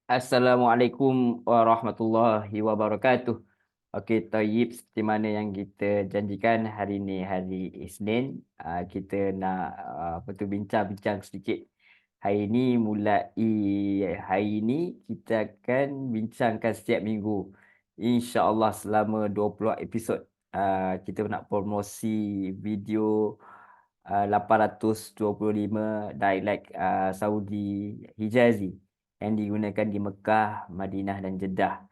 Assalamualaikum warahmatullahi wabarakatuh. Okey, Tayyib, seperti mana yang kita janjikan hari ini hari Isnin, kita nak bincang-bincang sedikit. Hari ini kita akan bincangkan setiap minggu. InsyaAllah selama 20 episod. Kita nak promosi video 825 dialek Saudi Hijazi yang digunakan di Mekah, Madinah dan Jeddah.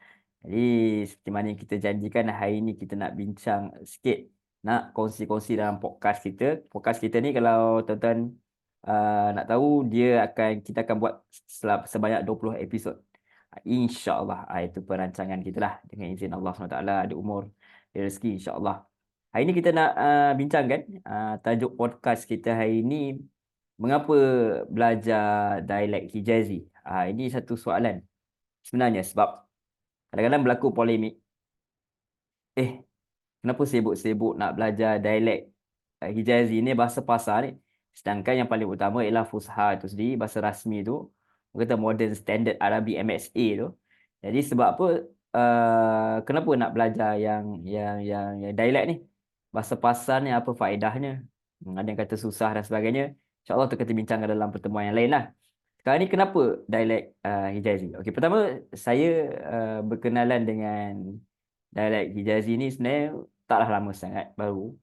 Jadi seperti mana yang kita janjikan, hari ini kita nak bincang sikit, nak kongsi-kongsi dalam podcast kita. Podcast kita ni kalau tuan-tuan nak tahu, kita akan buat sebanyak 20 episod. InsyaAllah, itu perancangan kita lah. Dengan izin Allah SWT, ada umur, ada rezeki, insyaAllah. Hari ini kita nak bincangkan tajuk podcast kita hari ini, mengapa belajar dialek Hijazi. Ini satu soalan sebenarnya, sebab kadang-kadang berlaku polemik. Kenapa sibuk-sibuk nak belajar dialek Hijazi ni, bahasa pasar ni, sedangkan yang paling utama ialah Fusha itu sendiri, bahasa rasmi tu, kata Modern Standard Arabic MSA tu. Jadi sebab apa, kenapa nak belajar yang dialek ni? Bahasa pasar ni apa faedahnya? Ada yang kata susah dan sebagainya. InsyaAllah kita bincangkan dalam pertemuan yang lain lah. Sekarang ni kenapa dialek Hijazi? Okey, pertama saya berkenalan dengan dialek Hijazi ni sebenarnya taklah lama sangat, baru.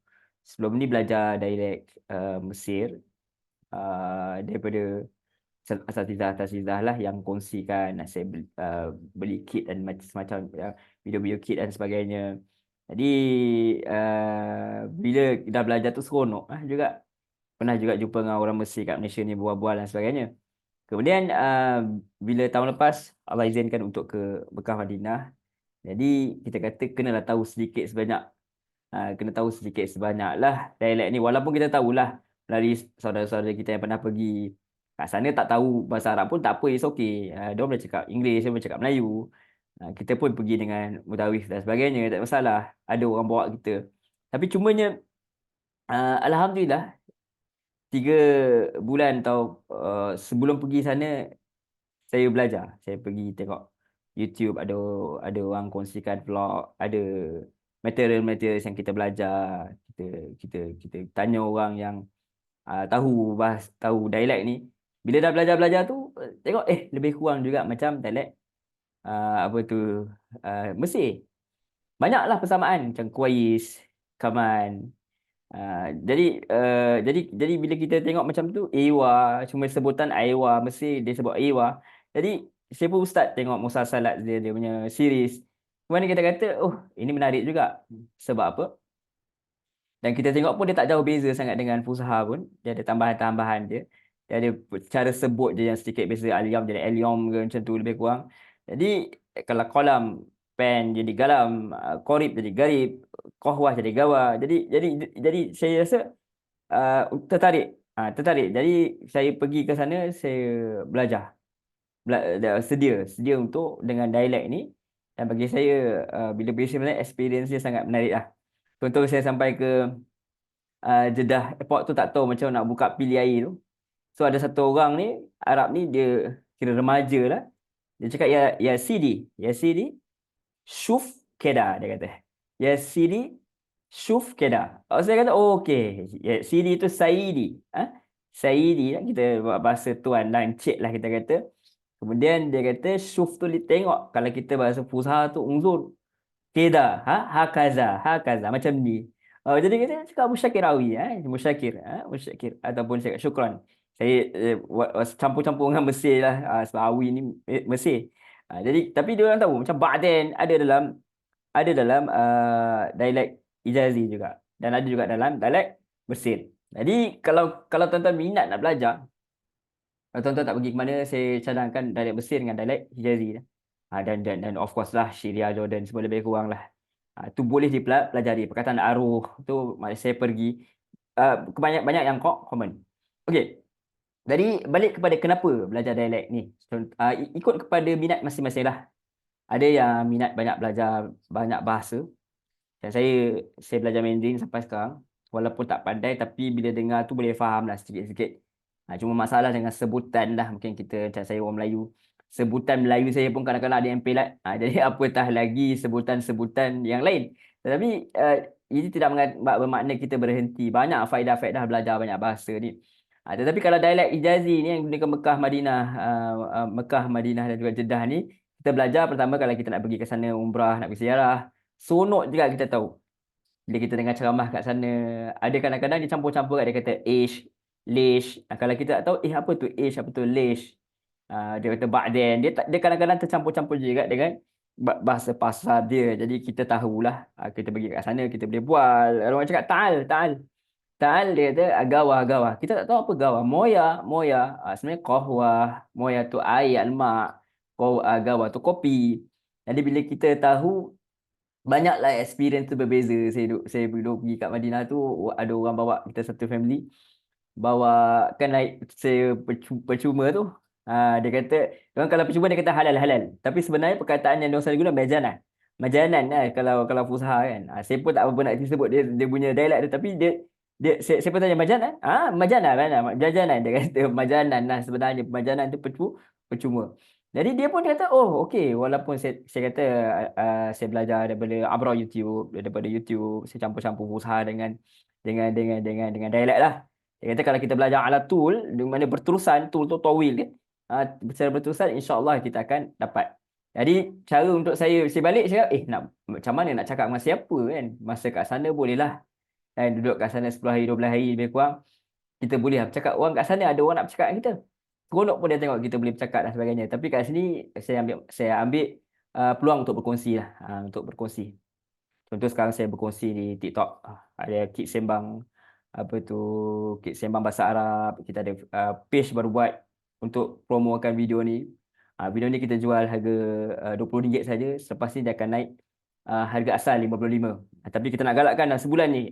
Sebelum ni belajar dialek Mesir daripada asatizah lah yang kongsikan. Saya beli kit dan macam-macam video-video kit dan sebagainya. Jadi bila dah belajar tu seronok juga. Pernah juga jumpa dengan orang Mesir kat Malaysia ni, bual-bual dan sebagainya. Kemudian bila tahun lepas Allah izinkan untuk ke Mekah, Madinah, jadi kita kata kenalah tahu sedikit sebanyak, kena tahu sedikit sebanyak lah dialek ni. Walaupun kita tahulah dari saudara-saudara kita yang pernah pergi kat sana tak tahu bahasa Arab pun tak apa, it's okay. Dia boleh cakap Inggeris, dia boleh cakap Melayu. Kita pun pergi dengan mutawif dan sebagainya, tak masalah. Ada orang bawa kita. Tapi cumanya Alhamdulillah 3 bulan atau sebelum pergi sana, saya belajar. Saya pergi tengok YouTube, ada orang kongsikan vlog, ada material-material yang kita belajar. Kita tanya orang yang tahu dialek ni. Bila dah belajar-belajar tu, tengok lebih kurang juga macam dialek apa tu Mesir. Banyaklah persamaan macam Kuais, Kaman. Jadi bila kita tengok macam tu, Ewa, cuma sebutan Ewa, mesti dia sebut Ewa. Jadi saya pun start tengok musalsalat dia punya series. Kemudian kita kata, oh ini menarik juga. Sebab apa? Dan kita tengok pun dia tak jauh beza sangat dengan Fusha pun. Dia ada tambahan-tambahan dia. Dia ada cara sebut je yang sedikit beza. Alyam jadi Alyom ke macam tu lebih kurang. Jadi kalau kolam, pen jadi galam, korib jadi garib, kohwah jadi gawa. Jadi saya rasa tertarik. Tertarik. Jadi saya pergi ke sana, saya belajar. Sedia untuk dengan dialek ni. Dan bagi saya, bila pergi sebenarnya experience dia sangat menarik lah. Contoh saya sampai ke Jeddah airport tu, tak tahu macam nak buka pilih air tu. So ada satu orang ni, Arab ni, dia kira remaja lah. Dia cakap, ya Sidi, Shuf Keda, dia kata. Ya Sidi, Shuf Keda. Saya kata, oh okey. Ya Sidi tu Saidi. Saidi lah, kita buat bahasa tuan lah, encik lah kita kata. Kemudian dia kata, Shuf tu tengok. Kalau kita bahasa Fusha tu, Unzur. Keda, hakaza, macam ni. Jadi kita cakap musyakirawi, musyakir ataupun cakap syukran. Saya campur-campur dengan Mesir lah, sebab awi ni Mesir. Jadi tapi dia orang tahu macam ba'den ada dalam dialek Hijazi juga, dan ada juga dalam dialek Mesir. Jadi kalau tuan-tuan minat nak belajar, kalau tuan-tuan tak pergi ke mana, saya cadangkan dialek Mesir dengan dialek Hijazi lah. Dan of course lah Syria, Jordan semua lebih kurang lah. Tu boleh dipelajari. Perkataan aruh tu saya pergi banyak yang common. Okey. Jadi balik kepada kenapa belajar dialek ni. Ikut kepada minat masing-masing lah. Ada yang minat banyak belajar banyak bahasa. Dan saya belajar Mandarin sampai sekarang. Walaupun tak pandai, tapi bila dengar tu boleh faham lah sikit-sikit. Cuma masalah dengan sebutan lah. Mungkin kita, macam saya orang Melayu, sebutan Melayu saya pun kadang-kadang ada yang pelat. Jadi apatah lagi sebutan-sebutan yang lain. Tetapi ini tidak bermakna kita berhenti. Banyak faedah-faedah belajar banyak bahasa ni. Tetapi kalau dialek Hijazi ni yang digunakan Mekah, Madinah, Mekah, Madinah dan juga Jeddah ni, kita belajar pertama kalau kita nak pergi ke sana umrah, nak pergi ziarah, sonok juga kita tahu. Bila kita dengar ceramah kat sana, ada kadang-kadang dia campur-campur kat dia kata ish, lish. Kalau kita tak tahu, apa tu ish, apa tu lish. Dia kata ba'den. Dia kadang-kadang tercampur-campur juga dengan bahasa pasar dia. Jadi kita tahulah. Kita pergi kat sana, kita boleh bual. Orang cakap ta'al, ta'al. Ta'al dia kata gawah, gawah. Kita tak tahu apa gawah. Moya, moya. Sebenarnya qahwah. Moya tu air, al-ma'. Gawah tu kopi. Jadi bila kita tahu, banyaklah experience tu berbeza. Saya duduk pergi kat Madinah tu, ada orang bawa kita satu family, bawa kan naik saya percuma tu. Dia kata orang kalau percuma dia kata halal halal, tapi sebenarnya perkataan yang dia selalu guna majanan, majanan lah kalau Fusha kan. Saya pun tak apa nak sebut dia punya dialek dia, tapi saya pun tanya majanan, majanan mana majanan, dia kata majanan lah sebenarnya, majanan tu percuma. Jadi dia pun kata, oh okey, walaupun saya kata saya belajar daripada YouTube, saya campur-campur Fusha dengan dialek lah. Dia kata kalau kita belajar ala tul, di mana berterusan, tul tu tawil kan. Secara berterusan, insya-Allah kita akan dapat. Jadi cara untuk saya balik, saya nak macam mana nak cakap dengan siapa kan. Masa kat sana bolehlah. Dan duduk kat sana 10 hari, 12 hari lebih kurang. Kita boleh lah bercakap. Orang kat sana ada orang nak bercakap dengan kita. Seronok pun dia tengok kita boleh bercakap dan sebagainya. Tapi kat sini, saya ambil peluang untuk berkongsi lah. Untuk berkongsi. Contoh sekarang saya berkongsi di TikTok. Ada Kik Sembang, apa tu, Kik Sembang Bahasa Arab. Kita ada page baru buat untuk promokan video ni. Video ni kita jual harga RM20 saja. Selepas ni dia akan naik harga asal RM55. Tapi kita nak galakkan sebulan ni.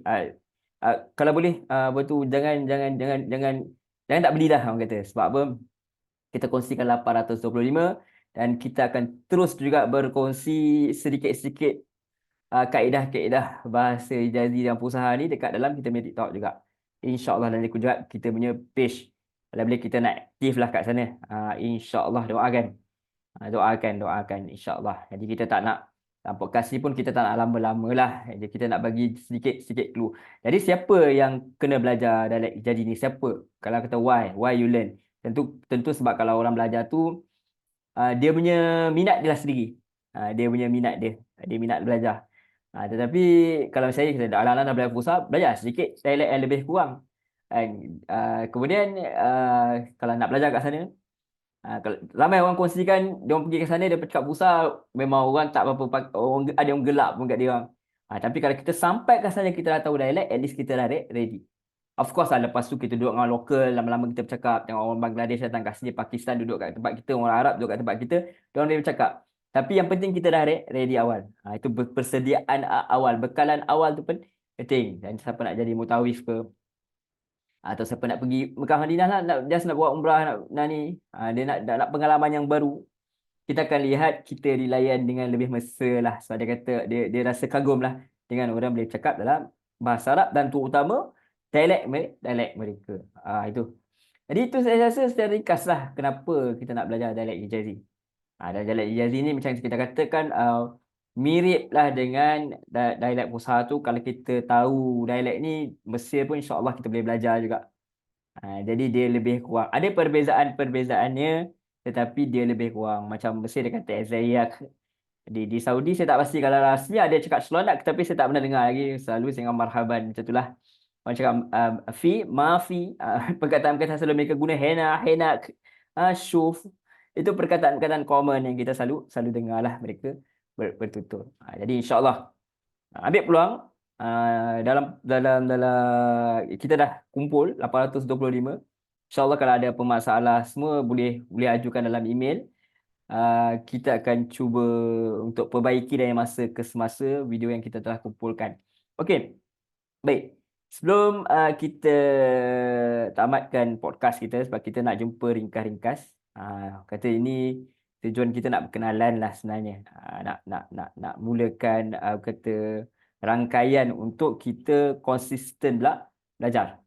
Kalau boleh apa tu, jangan tak belilah orang kata. Sebab apa? Kita kongsikan 825 dan kita akan terus juga berkongsi sedikit-sedikit kaedah-kaedah bahasa Hijazi dan Fusha ni dekat dalam kita punya TikTok juga. InsyaAllah dan juga kita punya page. Kalau boleh kita nak aktif lah kat sana. InsyaAllah doakan. Doakan insyaAllah. Jadi kita tak nak, podcast ni pun kita tak nak lama-lama lah. Jadi kita nak bagi sedikit-sedikit clue. Jadi siapa yang kena belajar dialek Hijazi ni? Siapa? Kalau kata why you learn? Tentu sebab kalau orang belajar tu, dia punya minat dia lah sendiri. Dia punya minat dia. Dia minat belajar. Tetapi kalau saya dah alang-alang dah belajar Fusha, belajar sedikit dialek yang lebih kurang. Kemudian kalau nak belajar kat sana, kalau ramai orang kongsikan dia orang pergi ke sana, dia bercakap Fusha, memang orang tak apa-apa, ada yang gelap pun kat dia orang. Tapi kalau kita sampai ke sana kita dah tahu dialek, at least kita dah ready. Of course lah, lepas tu kita duduk dengan lokal, lama-lama kita bercakap, tengok orang Bangladesh datang kat sini, Pakistan duduk kat tempat kita, orang Arab duduk kat tempat kita, dia orang bercakap. Tapi yang penting kita dah ready awal. Itu persediaan awal, bekalan awal tu penting. Dan siapa nak jadi mutawif ke, atau siapa nak pergi Mekah Madinah lah, nak buat umrah, nak ni, dia nak pengalaman yang baru. Kita akan lihat kita dilayan dengan lebih mesra lah. Sebab dia kata, dia rasa kagum lah dengan orang boleh cakap dalam bahasa Arab dan terutama dialek mereka. Itu. Jadi itu saya rasa secara ringkas lah kenapa kita nak belajar dialek Hijazi. Dan dialek Hijazi ni macam kita katakan mirip lah dengan dialek Fusha tu. Kalau kita tahu dialek ni, Mesir pun insya-Allah kita boleh belajar juga. Jadi dia lebih kurang. Ada perbezaan-perbezaannya, tetapi dia lebih kurang. Macam Mesir dia kata Ezaiyak. Di Saudi saya tak pasti kalau rasmi ada cakap Shlonak, tapi saya tak pernah dengar lagi. Selalu saya dengan marhaban macam itulah. Orang cakap fi, maafi, perkataan-perkataan selalu mereka guna henak, syuf. Itu perkataan-perkataan common yang kita selalu dengar lah mereka bertutur. Jadi insya-Allah ambil peluang, dalam kita dah kumpul 825. InsyaAllah kalau ada pemasalah semua boleh ajukan dalam email. Kita akan cuba untuk perbaiki dari masa ke semasa video yang kita telah kumpulkan. Okey. Baik. Sebelum kita tamatkan podcast kita, sebab kita nak jumpa ringkas-ringkas. Kata ini tujuan kita nak berkenalan lah sebenarnya. Nak mulakan kata rangkaian untuk kita konsisten belajar.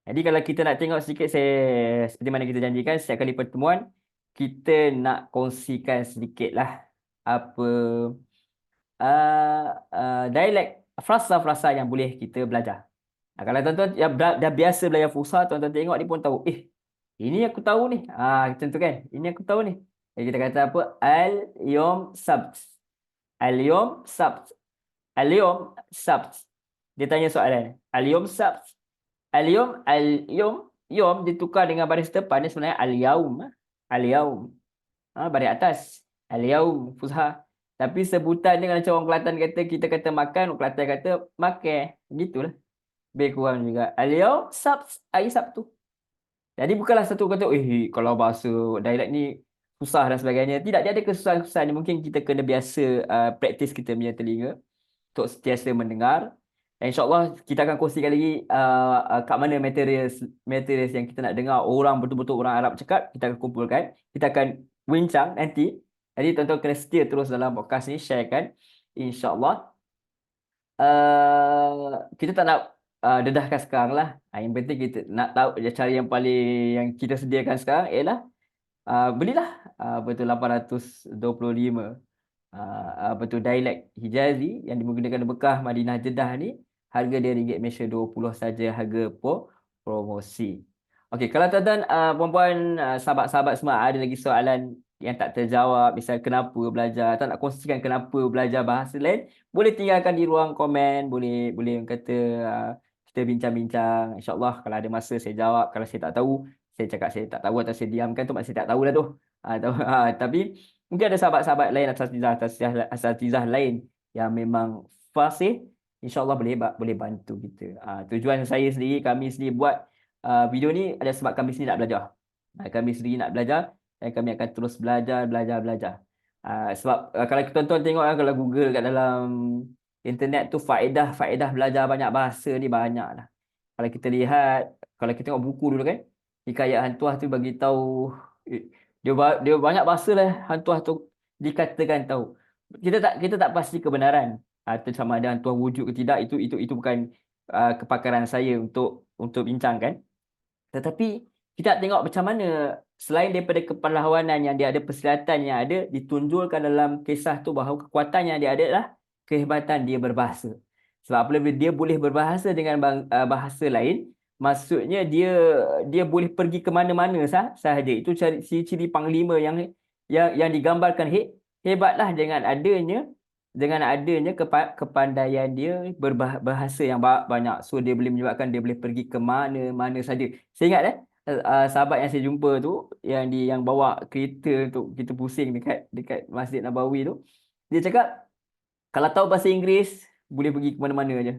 Jadi kalau kita nak tengok sedikit, seperti mana kita janjikan, setiap kali pertemuan kita nak kongsikan sedikit lah apa dialek frasa-frasa yang boleh kita belajar. Kalau tuan-tuan yang dah biasa belajar Fusha, tuan-tuan tengok dia pun tahu. Ini aku tahu ni. Macam tu kan. Ini aku tahu ni. Jadi kita kata apa? Al-yom sabt. Al-yom sabt. Al-yom sabt. Dia tanya soalan. Al-yom sabt. Al-yom yom ditukar dengan baris depan ni sebenarnya al-yaum. Al-yaum. Baris atas. Al-yaum Fusha. Tapi sebutan dia macam orang Kelantan kata, kita kata makan, orang Kelantan kata makan. Gitulah. Lebih kurang juga. Al-yaum sabt. Hari Sabtu. Jadi bukanlah satu kata, kalau bahasa dialek ni susah dan sebagainya. Tidak, dia ada kesusahan-kesusahan. Mungkin kita kena biasa praktis kita punya telinga untuk sentiasa mendengar. Dan InsyaAllah kita akan kongsikan lagi kat mana materials yang kita nak dengar orang betul-betul orang Arab cakap. Kita akan kumpulkan. Kita akan bincang nanti. Jadi tuan-tuan kena setia terus dalam podcast ni, sharekan. InsyaAllah. Kita tak nak dedahkan sekarang lah. Yang penting kita nak tahu cara yang paling yang kita sediakan sekarang ialah belilah betul 825 betul dialek Hijazi yang menggunakan bekah Madinah Jeddah ni. Harga dia ringgit Malaysia 20 saja, harga promosi. Okey, kalau tuan-tuan puan-puan sahabat-sahabat semua ada lagi soalan yang tak terjawab, misal kenapa belajar, tak nak kongsikan kenapa belajar bahasa lain, boleh tinggalkan di ruang komen, boleh kata kita bincang-bincang. InsyaAllah kalau ada masa saya jawab. Kalau saya tak tahu, saya cakap saya tak tahu atau saya diamkan tu maksud saya tak tahu lah tu. Tapi mungkin ada sahabat-sahabat lain, asatizah lain yang memang fasih, InsyaAllah boleh bantu kita. Tujuan saya sendiri, kami sendiri buat video ni ada sebab kami sendiri nak belajar. Kami sendiri nak belajar dan kami akan terus belajar. Sebab kalau tuan-tuan tengok kalau Google kat dalam internet tu, faedah belajar banyak bahasa ni banyak lah. Kalau kita lihat, kalau kita tengok buku dulu kan, Hikayat Hantuah tu bagi tahu dia banyak bahasa lah hantuah tu dikatakan tahu. Kita tak pasti kebenaran atau sama ada hantuah wujud ke tidak, itu bukan kepakaran saya untuk bincangkan. Tetapi kita tengok macam mana selain daripada kepahlawanan yang dia ada, persilatan yang ada, ditunjulkan dalam kisah tu bahawa kekuatan yang dia ada adalah kehebatan dia berbahasa. Sebab apabila dia boleh berbahasa dengan bahasa lain, maksudnya dia boleh pergi ke mana-mana sahaja. Itu ciri-ciri panglima yang digambarkan hebatlah dengan adanya kepandaian dia berbahasa yang banyak. So dia boleh menyebabkan dia boleh pergi ke mana-mana saja. Saya ingat sahabat yang saya jumpa tu yang bawa kereta untuk kita pusing dekat Masjid Nabawi tu. Dia cakap kalau tahu bahasa Inggeris boleh pergi ke mana-mana aja.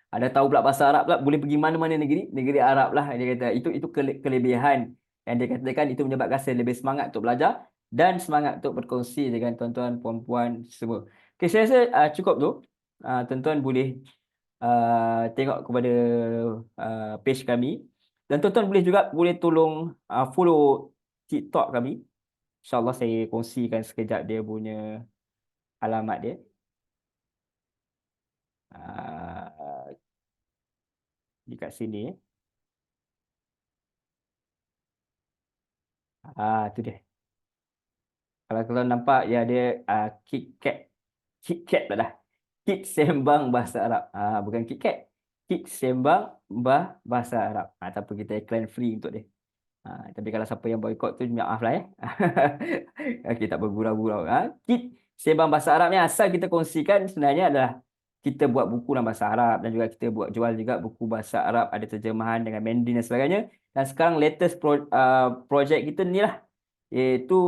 Ada tahu pula bahasa Arab pula boleh pergi mana-mana negeri Arab lah. Dia kata itu kelebihan yang dia katakan, itu menyebabkan saya lebih semangat untuk belajar dan semangat untuk berkongsi dengan tuan-tuan puan-puan semua. Okay, saya rasa cukup tu. Tuan-tuan boleh tengok kepada page kami. Dan tuan-tuan boleh tolong follow TikTok kami. InsyaAllah saya kongsikan sekejap dia punya alamat dia. Dekat sini. Tu dia. Kalau nampak ya dia KitKat pula dah. Kit Sembang Bahasa Arab. Bukan KitKat. Kit Sembang Bahasa Arab. Tapi kita iklan free untuk dia. Tapi kalau siapa yang boycott tu maaf lah . Okey, tak bergurau-gurau. Kit Sembang Bahasa Arab ni asal kita kongsikan sebenarnya adalah kita buat buku dalam bahasa Arab dan juga kita jual juga buku bahasa Arab, ada terjemahan dengan Mandarin dan sebagainya. Dan sekarang latest projek kita ni lah, iaitu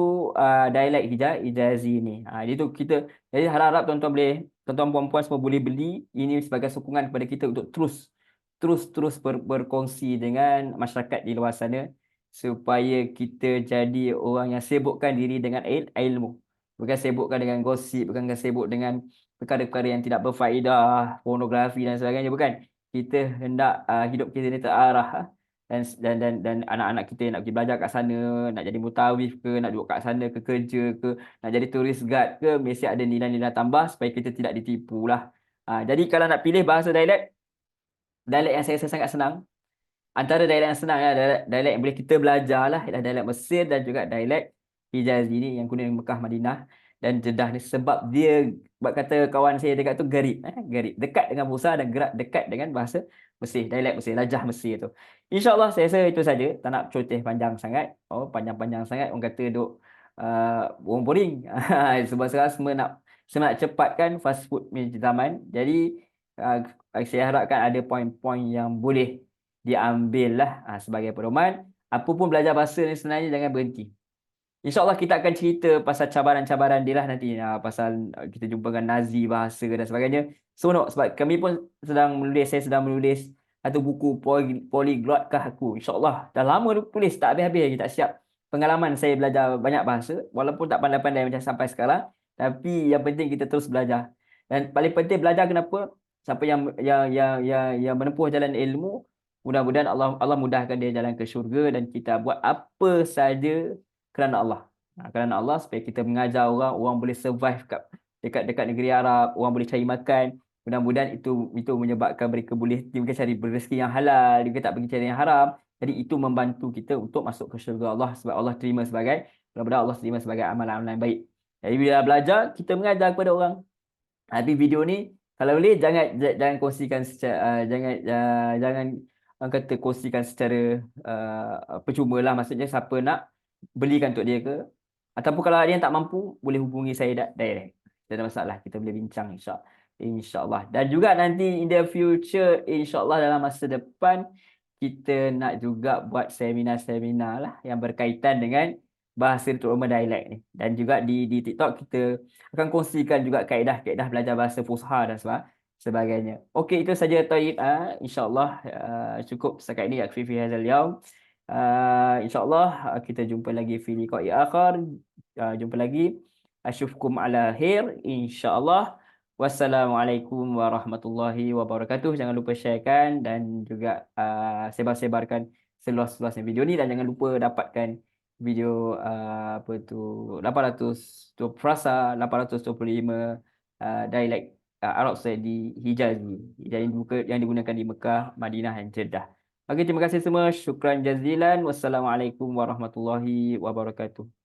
dialek Hijazi ni. Jadi harap-harap tuan-tuan puan-puan semua boleh beli ini sebagai sokongan kepada kita untuk terus berkongsi dengan masyarakat di luar sana supaya kita jadi orang yang sibukkan diri dengan ilmu, bukan sibukkan dengan gosip, bukan sibuk dengan perkara-perkara yang tidak berfaedah, pornografi dan sebagainya. Bukan, kita hendak hidup kita ni terarah dan anak-anak kita nak pergi belajar kat sana, nak jadi mutawif ke, nak duduk kat sana ke, kerja ke, nak jadi tourist guide ke, mesti ada nilai-nilai tambah supaya kita tidak ditipu lah. Jadi kalau nak pilih bahasa dialek yang saya rasa sangat senang, antara dialek yang senang dialek yang boleh kita belajar lah ialah dialek Mesir dan juga dialek Hijaz ini yang kuning Mekah Madinah dan Jeddah ni sebab dia buat kata kawan saya dekat tu garib garib dekat dengan Musa dan gerak dekat dengan bahasa Mesir, dialek Mesir, lajah Mesir tu. InsyaAllah saya rasa itu saja, tak nak celoteh panjang sangat. Oh, panjang-panjang sangat orang kata duk boring. Sebab sekarang semua nak cepatkan fast food punya zaman. Jadi saya harapkan ada poin-poin yang boleh diambil lah sebagai pedoman. Apa pun belajar bahasa ni sebenarnya jangan berhenti. InsyaAllah kita akan cerita pasal cabaran-cabaran dia lah nanti. Pasal kita jumpa dengan Nazi bahasa dan sebagainya. Seronok sebab kami pun saya sedang menulis satu buku Polyglot kah aku. InsyaAllah dah lama tulis, tak habis-habis lagi, tak siap. Pengalaman saya belajar banyak bahasa, walaupun tak pandai-pandai macam sampai sekarang. Tapi yang penting kita terus belajar. Dan paling penting belajar kenapa? Siapa yang menempuh jalan ilmu, mudah-mudahan Allah mudahkan dia jalan ke syurga dan kita buat apa saja kerana Allah. Kerana Allah supaya kita mengajar orang, orang boleh survive dekat negeri Arab, orang boleh cari makan. Mudah-mudahan itu menyebabkan mereka boleh cari rezeki yang halal, mereka tak pergi cari yang haram. Jadi itu membantu kita untuk masuk ke syurga Allah sebab Allah terima sebagai, mudah-mudahan Allah terima sebagai amalan-amalan baik. Jadi bila belajar, kita mengajar kepada orang. Tapi video ni kalau boleh jangan kongsikan secara jangan orang kata kongsikan secara percuma lah, maksudnya siapa nak belikan untuk dia ke, ataupun kalau ada yang tak mampu boleh hubungi saya direct. Tak ada masalah, kita boleh bincang insya-Allah. Dan juga nanti in the future insya-Allah dalam masa depan kita nak juga buat seminar-seminar lah yang berkaitan dengan bahasa terutama dialek ni. Dan juga di TikTok kita akan kongsikan juga kaedah-kaedah belajar bahasa Fusha dan sebagainya. Okey, itu saja Taib. InsyaAllah cukup setakat ini. Yakfi fi hadzal yaum. InsyaAllah kita jumpa lagi fi liqa'i akhar. Jumpa lagi. Asyufukum ala khair insyaAllah. Wassalamualaikum warahmatullahi wabarakatuh. Jangan lupa sharekan dan juga sebar-sebarkan seluas-luasnya video ni, dan jangan lupa dapatkan video apa tu 800 frasa 825 dialek Arab Saudi Hijazi yang digunakan di Mekah, Madinah dan Jeddah. Okey, terima kasih semua. Syukran jazilan. Wassalamualaikum warahmatullahi wabarakatuh.